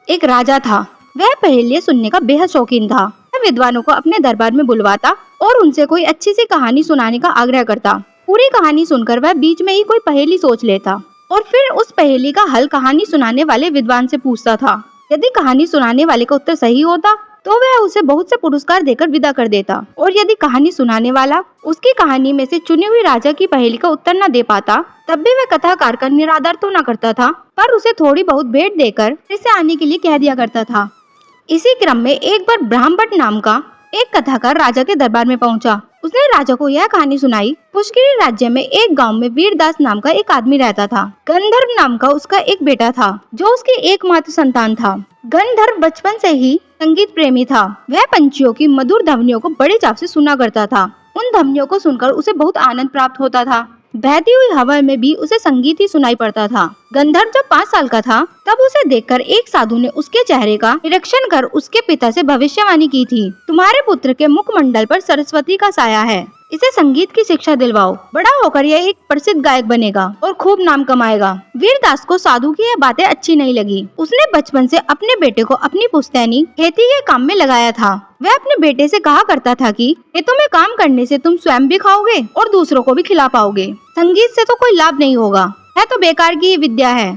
एक राजा था। वह पहेलियां सुनने का बेहद शौकीन था। वह विद्वानों को अपने दरबार में बुलवाता और उनसे कोई अच्छी सी कहानी सुनाने का आग्रह करता। पूरी कहानी सुनकर वह बीच में ही कोई पहेली सोच लेता और फिर उस पहेली का हल कहानी सुनाने वाले विद्वान से पूछता था। यदि कहानी सुनाने वाले का उत्तर सही होता तो वह उसे बहुत से पुरस्कार देकर विदा कर देता, और यदि कहानी सुनाने वाला उसकी कहानी में से चुनी हुई राजा की पहेली का उत्तर न दे पाता, तब भी वह कथाकार का निरादर तो न करता था, पर उसे थोड़ी बहुत भेंट देकर इसे आने के लिए कह दिया करता था। इसी क्रम में एक बार ब्राह्मण नाम का एक कथाकार राजा के दरबार में पहुंचा। उसने राजा को यह कहानी सुनाई। पुष्करी राज्य में एक गांव में वीरदास नाम का एक आदमी रहता था। गंधर्व नाम का उसका एक बेटा था, जो उसकी एकमात्र संतान था। गंधर्व बचपन से ही संगीत प्रेमी था। वह पंछियों की मधुर ध्वनियों को बड़े चाव से सुना करता था। उन ध्वनियों को सुनकर उसे बहुत आनंद प्राप्त होता था। बहती हुई हवा में भी उसे संगीत ही सुनाई पड़ता था। गंधर्व जब 5 साल का था, तब उसे देखकर एक साधु ने उसके चेहरे का निरीक्षण कर उसके पिता से भविष्यवाणी की थी। तुम्हारे पुत्र के मुखमंडल पर सरस्वती का साया है। इसे संगीत की शिक्षा दिलवाओ। बड़ा होकर यह एक प्रसिद्ध गायक बनेगा और खूब नाम कमाएगा। वीरदास को साधु की यह बातें अच्छी नहीं लगी। उसने बचपन से अपने बेटे को अपनी पुश्तैनी खेती के काम में लगाया था। वह अपने बेटे से कहा करता था कि खेतों में काम करने से तुम स्वयं भी खाओगे और दूसरों को भी खिला पाओगे। संगीत से तो कोई लाभ नहीं होगा, है तो बेकार की विद्या है।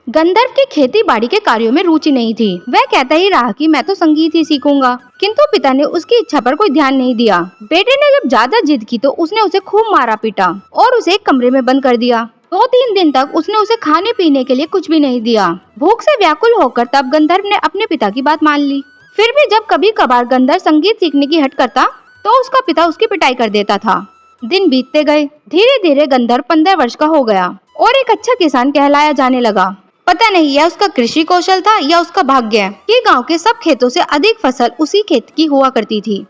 गंधर्व की खेती बाड़ी के कार्यों में रुचि नहीं थी। वह कहता ही रहा कि मैं तो संगीत ही सीखूंगा, किंतु पिता ने उसकी इच्छा पर कोई ध्यान नहीं दिया। बेटे ने जब ज्यादा जिद की तो उसने उसे खूब मारा पीटा और उसे एक कमरे में बंद कर दिया। 2-3 दिन तक उसने उसे खाने पीने के लिए कुछ भी नहीं दिया। भूख से व्याकुल होकर तब गंधर्व ने अपने पिता की बात मान ली। फिर भी जब कभी कभार गंधर्व संगीत सीखने की हट करता तो उसका पिता उसकी पिटाई कर देता था। दिन बीतते गए। धीरे धीरे गंधर्व 15 वर्ष का हो गया और एक अच्छा किसान कहलाया जाने लगा। पता नहीं यह उसका कृषि कौशल था या उसका भाग्य कि गांव के सब खेतों से अधिक फसल उसी खेत की हुआ करती थी।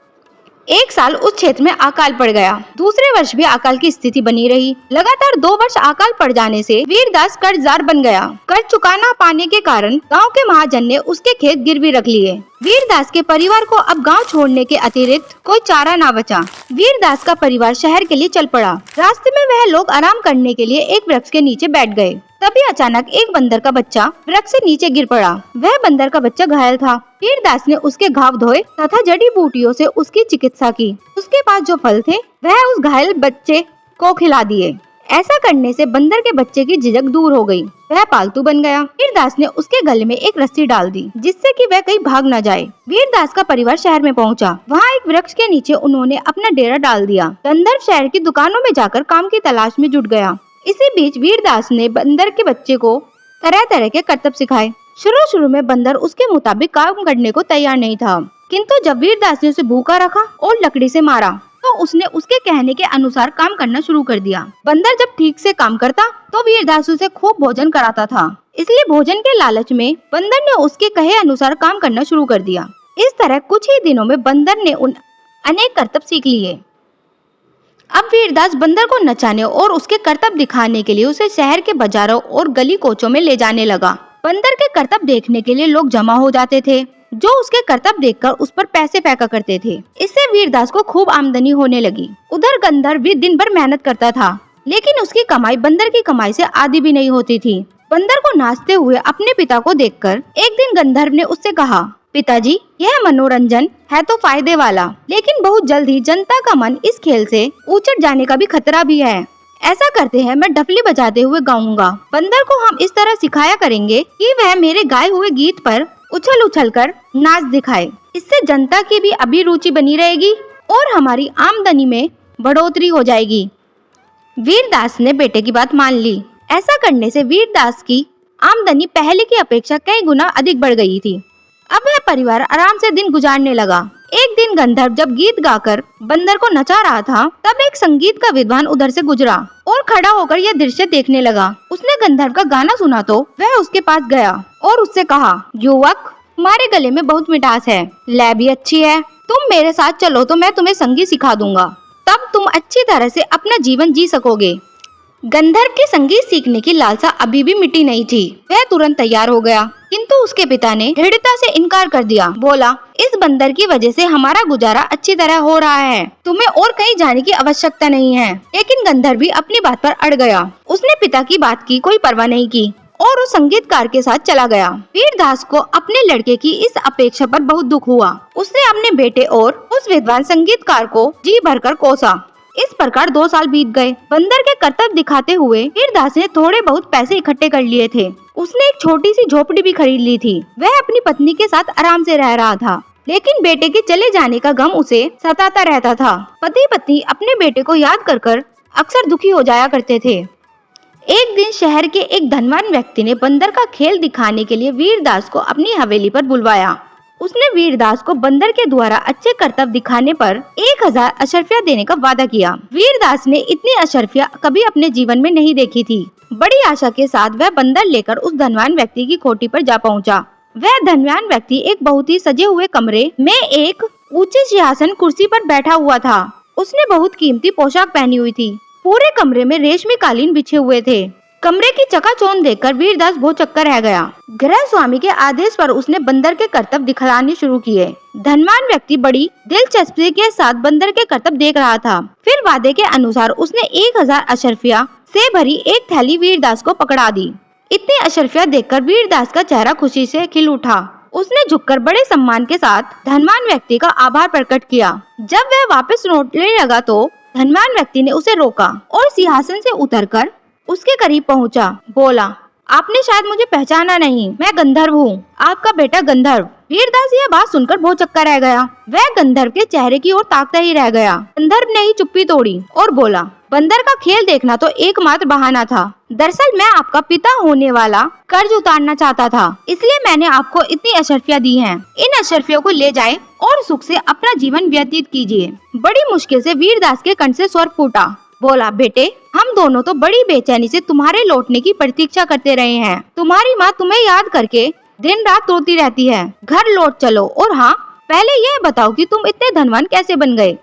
एक साल उस क्षेत्र में अकाल पड़ गया। दूसरे वर्ष भी अकाल की स्थिति बनी रही। लगातार 2 वर्ष अकाल पड़ जाने से वीरदास कर्जदार बन गया। कर्ज चुका न पाने के कारण गांव के महाजन ने उसके खेत गिरवी रख लिए। वीरदास के परिवार को अब गांव छोड़ने के अतिरिक्त कोई चारा न बचा। वीरदास का परिवार शहर के लिए चल पड़ा। रास्ते में वह लोग आराम करने के लिए एक वृक्ष के नीचे बैठ गए। तभी अचानक एक बंदर का बच्चा वृक्ष से नीचे गिर पड़ा। वह बंदर का बच्चा घायल था। वीरदास ने उसके घाव धोए तथा जड़ी बूटियों से उसकी चिकित्सा की। उसके पास जो फल थे वह उस घायल बच्चे को खिला दिए। ऐसा करने से बंदर के बच्चे की झिझक दूर हो गई। वह पालतू बन गया। वीरदास ने उसके गले में एक रस्सी डाल दी, जिससे कि वह कहीं भाग न जाए। वीरदास का परिवार शहर में पहुंचा। वहां एक वृक्ष के नीचे उन्होंने अपना डेरा डाल दिया। गंधर्व शहर की दुकानों में जाकर काम की तलाश में जुट गया। इसी बीच वीरदास ने बंदर के बच्चे को तरह तरह के करतब सिखाए। शुरू में बंदर उसके मुताबिक काम करने को तैयार नहीं था, किंतु जब वीरदास ने उसे भूखा रखा और लकड़ी से मारा तो उसने उसके कहने के अनुसार काम करना शुरू कर दिया। बंदर जब ठीक से काम करता तो वीरदास उसे खूब भोजन कराता था। इसलिए भोजन के लालच में बंदर ने उसके कहे अनुसार काम करना शुरू कर दिया। इस तरह कुछ ही दिनों में बंदर ने उन अनेक करतब सीख लिए। अब वीरदास बंदर को नचाने और उसके करतब दिखाने के लिए उसे शहर के बाजारों और गली कोचों में ले जाने लगा। बंदर के करतब देखने के लिए लोग जमा हो जाते थे, जो उसके करतब देखकर उस पर पैसे फेंका करते थे। इससे वीरदास को खूब आमदनी होने लगी। उधर गंधर्व भी दिन भर मेहनत करता था, लेकिन उसकी कमाई बंदर की कमाई से आधी भी नहीं होती थी। बंदर को नाचते हुए अपने पिता को देखकर एक दिन गंधर्व ने उससे कहा, पिताजी, यह मनोरंजन है तो फायदे वाला, लेकिन बहुत जल्द ही जनता का मन इस खेल से उचट जाने का भी खतरा भी है। ऐसा करते हैं, मैं डफली बजाते हुए गाऊंगा। बंदर को हम इस तरह सिखाया करेंगे कि वह मेरे गाए हुए गीत पर उछल उछल कर नाच दिखाए। इससे जनता की भी अभिरुचि बनी रहेगी और हमारी आमदनी में बढ़ोतरी हो जाएगी। वीरदास ने बेटे की बात मान ली। ऐसा करने से वीरदास की आमदनी पहले की अपेक्षा कई गुना अधिक बढ़ गई थी। अब वह परिवार आराम से दिन गुजारने लगा। एक दिन गंधर्व जब गीत गाकर बंदर को नचा रहा था, तब एक संगीत का विद्वान उधर से गुजरा और खड़ा होकर यह दृश्य देखने लगा। उसने गंधर्व का गाना सुना तो वह उसके पास गया और उससे कहा, युवक, तुम्हारे गले में बहुत मिठास है, लय भी अच्छी है। तुम मेरे साथ चलो तो मैं तुम्हें संगीत सिखा दूंगा। तब तुम अच्छी तरह से अपना जीवन जी सकोगे। गंधर्व के संगीत सीखने की लालसा अभी भी मिटी नहीं थी। वह तुरंत तैयार हो गया, किंतु उसके पिता ने दृढ़ता से इनकार कर दिया। बोला, इस बंदर की वजह से हमारा गुजारा अच्छी तरह हो रहा है, तुम्हें और कहीं जाने की आवश्यकता नहीं है। लेकिन गंधर्व भी अपनी बात पर अड़ गया। उसने पिता की बात की कोई परवाह नहीं की और उस संगीतकार के साथ चला गया। वीरदास को अपने लड़के की इस अपेक्षा पर बहुत दुख हुआ। उसने अपने बेटे और उस विद्वान संगीतकार को जी भरकर कोसा। इस प्रकार 2 साल बीत गए। बंदर के कर्तव्य दिखाते हुए वीरदास ने थोड़े बहुत पैसे इकट्ठे कर लिए थे। उसने एक छोटी सी झोपड़ी भी खरीद ली थी। वह अपनी पत्नी के साथ आराम से रह रहा था, लेकिन बेटे के चले जाने का गम उसे सताता रहता था। पति पत्नी अपने बेटे को याद कर अक्सर दुखी हो जाया करते थे। एक दिन शहर के एक धनवान व्यक्ति ने बंदर का खेल दिखाने के लिए वीरदास को अपनी हवेली पर बुलवाया। उसने वीरदास को बंदर के द्वारा अच्छे कर्तव्य दिखाने पर 1000 अशर्फियाँ देने का वादा किया। वीरदास ने इतनी अशर्फियाँ कभी अपने जीवन में नहीं देखी थी। बड़ी आशा के साथ वह बंदर लेकर उस धनवान व्यक्ति की कोठी पर जा पहुंचा। वह धनवान व्यक्ति एक बहुत ही सजे हुए कमरे में एक ऊंचे सिंहासन कुर्सी पर बैठा हुआ था। उसने बहुत कीमती पोशाक पहनी हुई थी। पूरे कमरे में रेशमी कालीन बिछे हुए थे। कमरे की चकाचौंध देखकर वीरदास भौचक्का रह गया। गृह स्वामी के आदेश पर उसने बंदर के कर्तव्य दिखलाने शुरू किए। धनवान व्यक्ति बड़ी दिलचस्पी के साथ बंदर के कर्तव्य देख रहा था। फिर वादे के अनुसार उसने 1000 अशर्फियाँ से भरी एक थैली वीरदास को पकड़ा दी। इतनी अशर्फियाँ देखकर वीरदास का चेहरा खुशी से खिल उठा। उसने झुककर बड़े सम्मान के साथ धनवान व्यक्ति का आभार प्रकट किया। जब वह वापस लौटने लगा तो धनवान व्यक्ति ने उसे रोका और सिंहासन से उतरकर उसके करीब पहुंचा। बोला, आपने शायद मुझे पहचाना नहीं, मैं गंधर्व हूँ, आपका बेटा गंधर्व। वीरदास यह बात सुनकर भौचक्का रह गया। वह गंधर्व के चेहरे की ओर ताकता ही रह गया। गंधर्व ने ही चुप्पी तोड़ी और बोला, बंदर का खेल देखना तो एकमात्र बहाना था। दरअसल मैं आपका पिता होने वाला कर्ज उतारना चाहता था, इसलिए मैंने आपको इतनी अशर्फियाँ दी हैं। इन अशर्फियों को ले जाएं और सुख से अपना जीवन व्यतीत कीजिए। बड़ी मुश्किल से वीरदास के कंठ से स्वर फूटा। बोला, बेटे, हम दोनों तो बड़ी बेचैनी से तुम्हारे लौटने की प्रतीक्षा करते रहे हैं। तुम्हारी माँ तुम्हें याद करके दिन रात रोती रहती है। घर लौट चलो। और हाँ, पहले यह बताओ कि तुम इतने धनवान कैसे बन गए?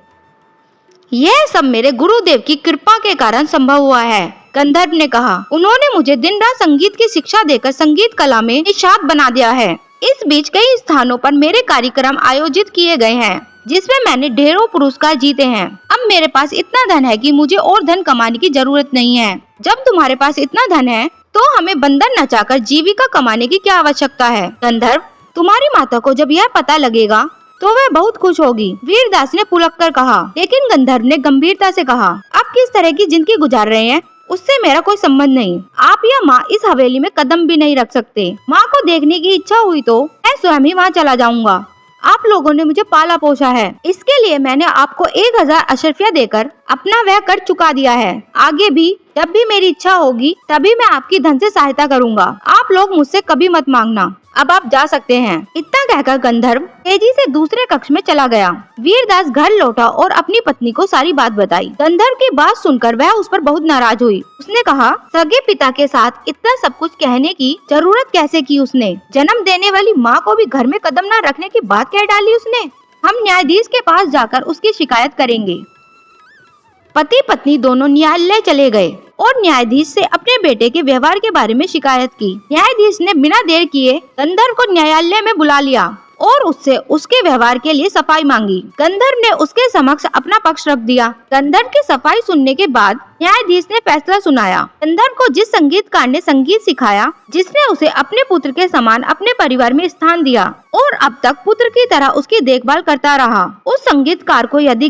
यह सब मेरे गुरुदेव की कृपा के कारण संभव हुआ है, गंधर्व ने कहा। उन्होंने मुझे दिन रात संगीत की शिक्षा देकर संगीत कला में निष्णात बना दिया है। इस बीच कई स्थानों पर मेरे कार्यक्रम आयोजित किए गए हैं, जिसमें मैंने ढेरों पुरस्कार जीते हैं। अब मेरे पास इतना धन है कि मुझे और धन कमाने की जरूरत नहीं है। जब तुम्हारे पास इतना धन है तो हमें बंदर नचाकर जीविका कमाने की क्या आवश्यकता है? गंधर्व, तुम्हारी माता को जब यह पता लगेगा तो वह बहुत खुश होगी, वीरदास ने पुलक कर कहा। लेकिन गंधर्व ने गंभीरता से कहा, आप किस तरह की जिंदगी गुजार रहे हैं उससे मेरा कोई संबंध नहीं। आप या माँ इस हवेली में कदम भी नहीं रख सकते। माँ को देखने की इच्छा हुई तो मैं स्वयं ही वहाँ चला जाऊंगा। आप लोगों ने मुझे पाला पोसा है, इसके लिए मैंने आपको 1000 अशर्फियाँ देकर अपना वह कर चुका दिया है। आगे भी जब भी मेरी इच्छा होगी तभी मैं आपकी धन से सहायता करूंगा। आप लोग मुझसे कभी मत मांगना। अब आप जा सकते हैं। इतना कहकर गंधर्व तेजी से दूसरे कक्ष में चला गया। वीरदास घर लौटा और अपनी पत्नी को सारी बात बताई। गंधर्व की बात सुनकर वह उस पर बहुत नाराज हुई। उसने कहा, सगे पिता के साथ इतना सब कुछ कहने की जरूरत कैसे की उसने? जन्म देने वाली माँ को भी घर में कदम न रखने की बात कह डाली उसने। हम न्यायाधीश के पास जाकर उसकी शिकायत करेंगे। पति पत्नी दोनों न्यायालय चले गए और न्यायाधीश से अपने बेटे के व्यवहार के बारे में शिकायत की। न्यायाधीश ने बिना देर किए गंधर्व को न्यायालय में बुला लिया और उससे उसके व्यवहार के लिए सफाई मांगी। गंधर्व ने उसके समक्ष अपना पक्ष रख दिया। गंधर्व की सफाई सुनने के बाद न्यायाधीश ने फैसला सुनाया। गंधर्व को जिस संगीतकार ने संगीत सिखाया, जिसने उसे अपने पुत्र के समान अपने परिवार में स्थान दिया और अब तक पुत्र की तरह उसकी देखभाल करता रहा, उस संगीतकार को यदि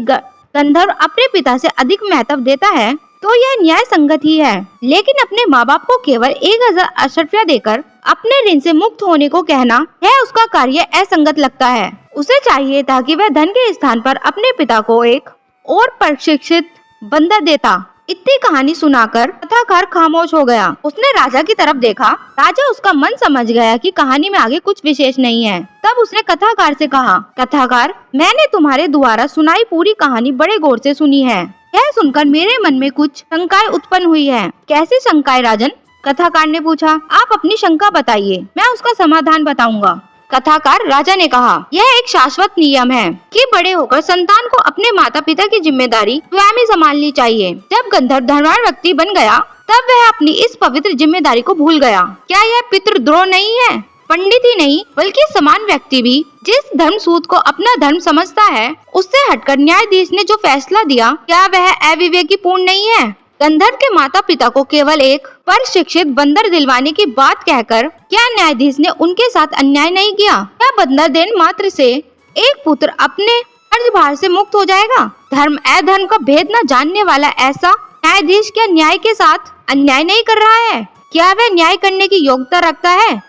गंधर्व अपने पिता से अधिक महत्व देता है तो यह न्याय संगत ही है। लेकिन अपने माँ बाप को केवल 1000 अशर्फियाँ देकर अपने ऋण से मुक्त होने को कहना है उसका कार्य असंगत लगता है। उसे चाहिए था कि वह धन के स्थान पर अपने पिता को एक और प्रशिक्षित बंदर देता। इतनी कहानी सुनाकर कथाकार खामोश हो गया। उसने राजा की तरफ देखा। राजा उसका मन समझ गया कि कहानी में आगे कुछ विशेष नहीं है। तब उसने कथाकार से कहा, कथाकार, मैंने तुम्हारे द्वारा सुनाई पूरी कहानी बड़े गौर से सुनी है। यह सुनकर मेरे मन में कुछ शंकाएं उत्पन्न हुई है। कैसी शंकाएं राजन? कथाकार ने पूछा। आप अपनी शंका बताइए, मैं उसका समाधान बताऊंगा। कथाकार, राजा ने कहा, यह एक शाश्वत नियम है कि बड़े होकर संतान को अपने माता पिता की जिम्मेदारी स्वयं ही संभालनी चाहिए। जब गंधर्व धनवान व्यक्ति बन गया तब वह अपनी इस पवित्र जिम्मेदारी को भूल गया। क्या यह पितृद्रोह नहीं है? पंडित ही नहीं बल्कि समान व्यक्ति भी जिस धर्मसूत को अपना धर्म समझता है उससे हटकर न्यायाधीश ने जो फैसला दिया, क्या वह अविवेकी पूर्ण नहीं है? गंधर्व के माता पिता को केवल एक प्रशिक्षित बंदर दिलवाने की बात कहकर क्या न्यायाधीश ने उनके साथ अन्याय नहीं किया? क्या बंदर देने मात्र से एक पुत्र अपने कर्जभार से मुक्त हो जाएगा? धर्म अधर्म का भेद न जानने वाला ऐसा न्यायाधीश क्या न्याय के साथ अन्याय नहीं कर रहा है? क्या वह न्याय करने की योग्यता रखता है?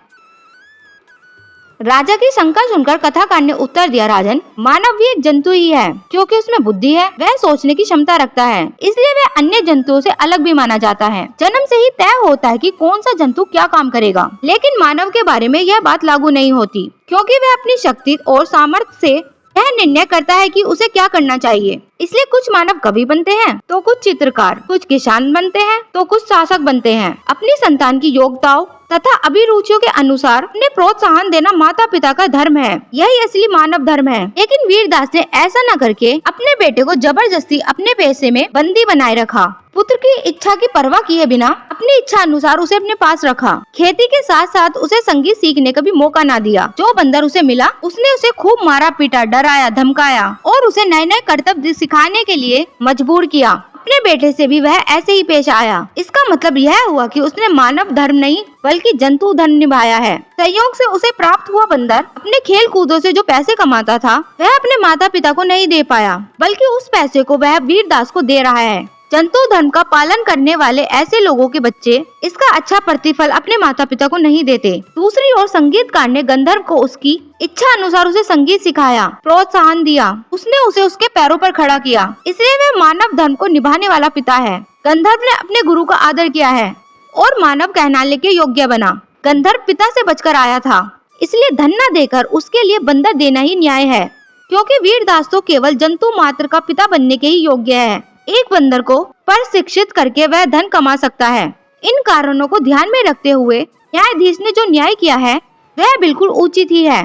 राजा की शंका सुनकर कथाकार ने उत्तर दिया, राजन, मानव भी एक जंतु ही है, क्योंकि उसमें बुद्धि है, वह सोचने की क्षमता रखता है, इसलिए वह अन्य जंतुओं से अलग भी माना जाता है। जन्म से ही तय होता है कि कौन सा जंतु क्या काम करेगा, लेकिन मानव के बारे में यह बात लागू नहीं होती, क्योंकि वह अपनी शक्ति और सामर्थ्य से यह निर्णय करता है कि उसे क्या करना चाहिए। इसलिए कुछ मानव कवि बनते हैं, तो कुछ चित्रकार, कुछ किसान बनते हैं, तो कुछ शासक बनते हैं। अपनी संतान की योग्यताओं तथा अभिरुचियों के अनुसार उन्हें प्रोत्साहन देना माता पिता का धर्म है, यही असली मानव धर्म है। लेकिन वीरदास ने ऐसा न करके अपने बेटे को जबरदस्ती अपने पैसे में बंदी बनाए रखा। पुत्र की इच्छा की परवाह किए बिना अपनी इच्छा अनुसार उसे अपने पास रखा। खेती के साथ साथ उसे संगीत सीखने का भी मौका न दिया। जो बंदर उसे मिला उसने उसे खूब मारा पीटा, डराया धमकाया और उसे नए नए कर्तव्य सिखाने के लिए मजबूर किया। अपने बेटे से भी वह ऐसे ही पेश आया। इसका मतलब यह हुआ कि उसने मानव धर्म नहीं बल्कि जंतु धर्म निभाया है। संयोग से उसे प्राप्त हुआ बंदर अपने खेल कूदों से जो पैसे कमाता था वह अपने माता पिता को नहीं दे पाया, बल्कि उस पैसे को वह वीरदास को दे रहा है। जंतु धर्म का पालन करने वाले ऐसे लोगों के बच्चे इसका अच्छा प्रतिफल अपने माता पिता को नहीं देते। दूसरी ओर संगीतकार ने गंधर्व को उसकी इच्छा अनुसार उसे संगीत सिखाया, प्रोत्साहन दिया, उसने उसे उसके पैरों पर खड़ा किया, इसलिए वह मानव धर्म को निभाने वाला पिता है। गंधर्व ने अपने गुरु का आदर किया है और मानव कहलाने के योग्य बना। गंधर्व पिता से बचकर आया था, इसलिए धन न देकर उसके लिए बंदर देना ही न्याय है, क्योंकि वीरदास तो केवल जंतु मात्र का पिता बनने के ही योग्य है। एक बंदर को प्रशिक्षित करके वह धन कमा सकता है। इन कारणों को ध्यान में रखते हुए न्यायाधीश ने जो न्याय किया है वह बिल्कुल उचित ही है।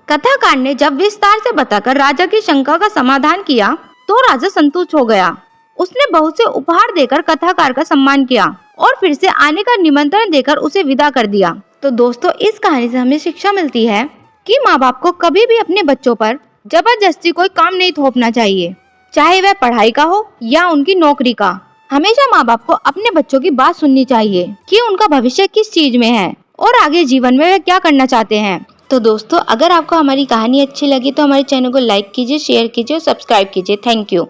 कथाकार ने जब विस्तार से बताकर राजा की शंका का समाधान किया तो राजा संतुष्ट हो गया। उसने बहुत से उपहार देकर कथाकार का सम्मान किया और फिर से आने का निमंत्रण देकर उसे विदा कर दिया। तो दोस्तों, इस कहानी से हमें शिक्षा मिलती है कि माँ बाप को कभी भी अपने बच्चों पर जबरदस्ती कोई काम नहीं थोपना चाहिए, चाहे वह पढ़ाई का हो या उनकी नौकरी का। हमेशा माँ बाप को अपने बच्चों की बात सुननी चाहिए कि उनका भविष्य किस चीज में है और आगे जीवन में वे क्या करना चाहते हैं। तो दोस्तों, अगर आपको हमारी कहानी अच्छी लगी तो हमारे चैनल को लाइक कीजिए, शेयर कीजिए और सब्सक्राइब कीजिए। Thank you.